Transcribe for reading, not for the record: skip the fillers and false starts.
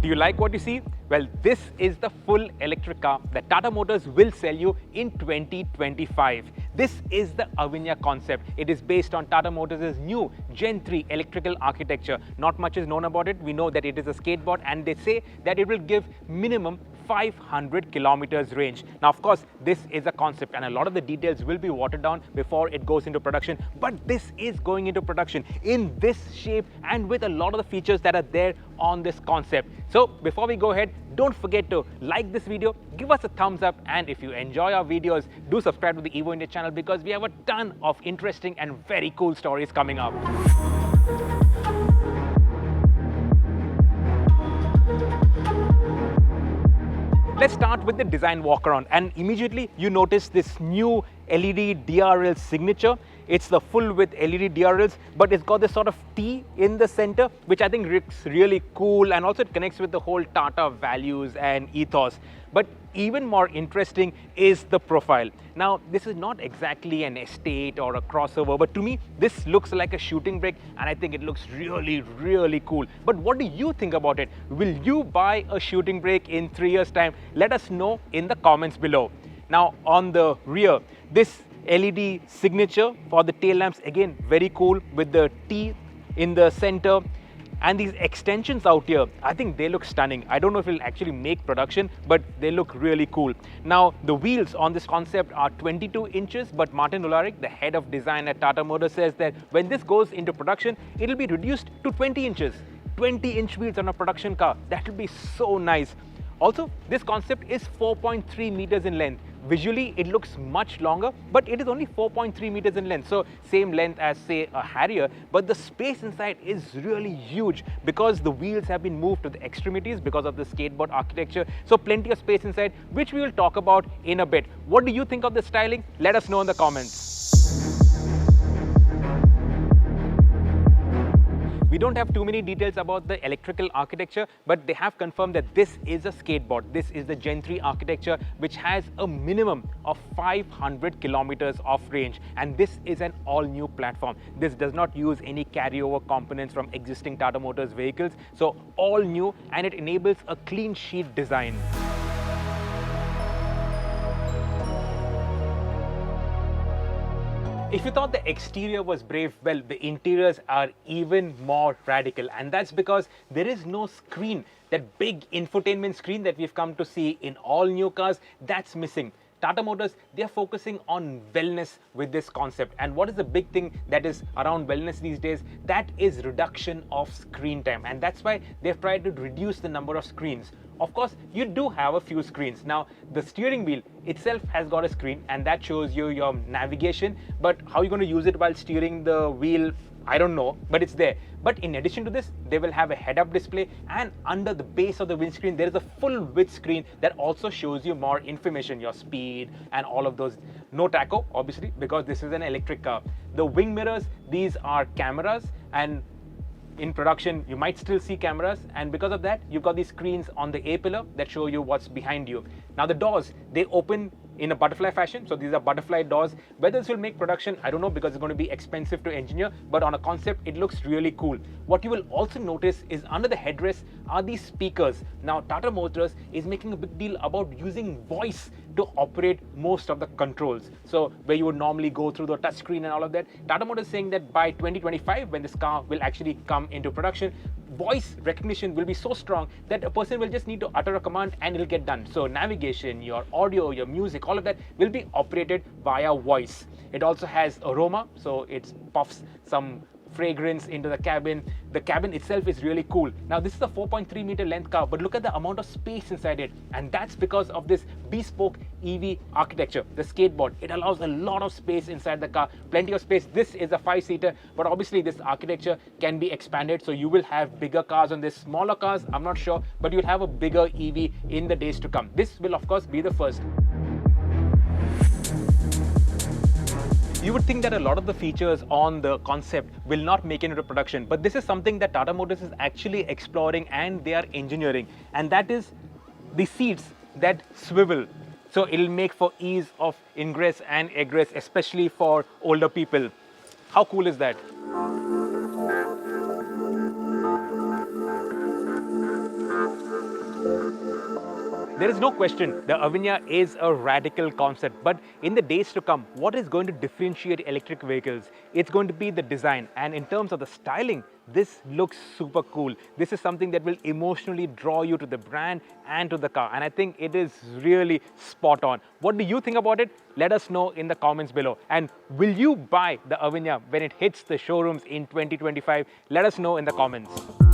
Do you like what you see? Well, this is the full electric car that Tata Motors will sell you in 2025. This is the Avinya concept. It is based on Tata Motors' new Gen 3 electrical architecture. Not much is known about it. We know that it is a skateboard, and they say that it will give minimum 500 kilometers range. Now, of course, this is a concept and a lot of the details will be watered down before it goes into production, but this is going into production in this shape and with a lot of the features that are there on this concept. So before we go ahead, don't forget to like this video, give us a thumbs up, and if you enjoy our videos, do subscribe to the Evo India channel because we have a ton of interesting and very cool stories coming up. Let's start with the design walk around, and immediately you notice this new LED DRL signature. It's the full width LED DRLs, but it's got this sort of T in the center, which I think looks really cool, and also it connects with the whole Tata values and ethos. But even more interesting is the profile. Now, this is not exactly an estate or a crossover, but to me, this looks like a shooting brake, and I think it looks really, really cool. But what do you think about it? Will you buy a shooting brake in 3 years' time? Let us know in the comments below. Now, on the rear, this LED signature for the tail lamps, again, very cool with the T in the center. And these extensions out here, I think they look stunning. I don't know if it'll actually make production, but they look really cool. Now, the wheels on this concept are 22 inches, but Martin Ullrich, the head of design at Tata Motors, says that when this goes into production, it'll be reduced to 20 inches. 20-inch wheels on a production car. That will be so nice. Also, this concept is 4.3 meters in length. Visually, it looks much longer, but it is only 4.3 meters in length. So same length as, say, a Harrier, but the space inside is really huge because the wheels have been moved to the extremities because of the skateboard architecture. So plenty of space inside, which we will talk about in a bit. What do you think of the styling? Let us know in the comments. We don't have too many details about the electrical architecture, but they have confirmed that this is a skateboard. This is the Gen 3 architecture, which has a minimum of 500 kilometers of range. And this is an all-new platform. This does not use any carryover components from existing Tata Motors vehicles. So all new, and it enables a clean sheet design. If you thought the exterior was brave, well, the interiors are even more radical, and that's because there is no screen. That big infotainment screen that we've come to see in all new cars, that's missing. Tata Motors, they are focusing on wellness with this concept. And what is the big thing that is around wellness these days? That is reduction of screen time. And that's why they've tried to reduce the number of screens. Of course, you do have a few screens. Now, the steering wheel itself has got a screen, and that shows you your navigation. But how are you going to use it while steering the wheel? I don't know, but it's there. But in addition to this, they will have a head-up display, and under the base of the windscreen, there is a full width screen that also shows you more information, your speed and all of those. No tacho, obviously, because this is an electric car. The wing mirrors, these are cameras, and in production, you might still see cameras, and because of that, you've got these screens on the A-pillar that show you what's behind you. Now, the doors, they open in a butterfly fashion, so these are butterfly doors. Whether this will make production, I don't know, because it's going to be expensive to engineer, but on a concept, it looks really cool. What you will also notice is under the headrest are these speakers. Now, Tata Motors is making a big deal about using voice to operate most of the controls. So where you would normally go through the touchscreen and all of that, Tata Motors is saying that by 2025, when this car will actually come into production, voice recognition will be so strong that a person will just need to utter a command and it'll get done. So navigation, your audio, your music, all of that will be operated via voice. It also has aroma, so it puffs some fragrance into the cabin. The cabin itself is really cool. Now, this is a 4.3 meter length car, but look at the amount of space inside it. And that's because of this bespoke EV architecture, the skateboard. It allows a lot of space inside the car, plenty of space. This is a 5-seater, but obviously this architecture can be expanded. So you will have bigger cars on this, smaller cars, I'm not sure, but you'll have a bigger EV in the days to come. This will, of course, be the first. You would think that a lot of the features on the concept will not make it into production, but this is something that Tata Motors is actually exploring and they are engineering, and that is the seats that swivel. So it'll make for ease of ingress and egress, especially for older people. How cool is that? There is no question the Avinya is a radical concept, but in the days to come, what is going to differentiate electric vehicles? It's going to be the design, and in terms of the styling, this looks super cool. This is something that will emotionally draw you to the brand and to the car, and I think it is really spot on. What do you think about it? Let us know in the comments below. And will you buy the Avinya when it hits the showrooms in 2025? Let us know in the comments.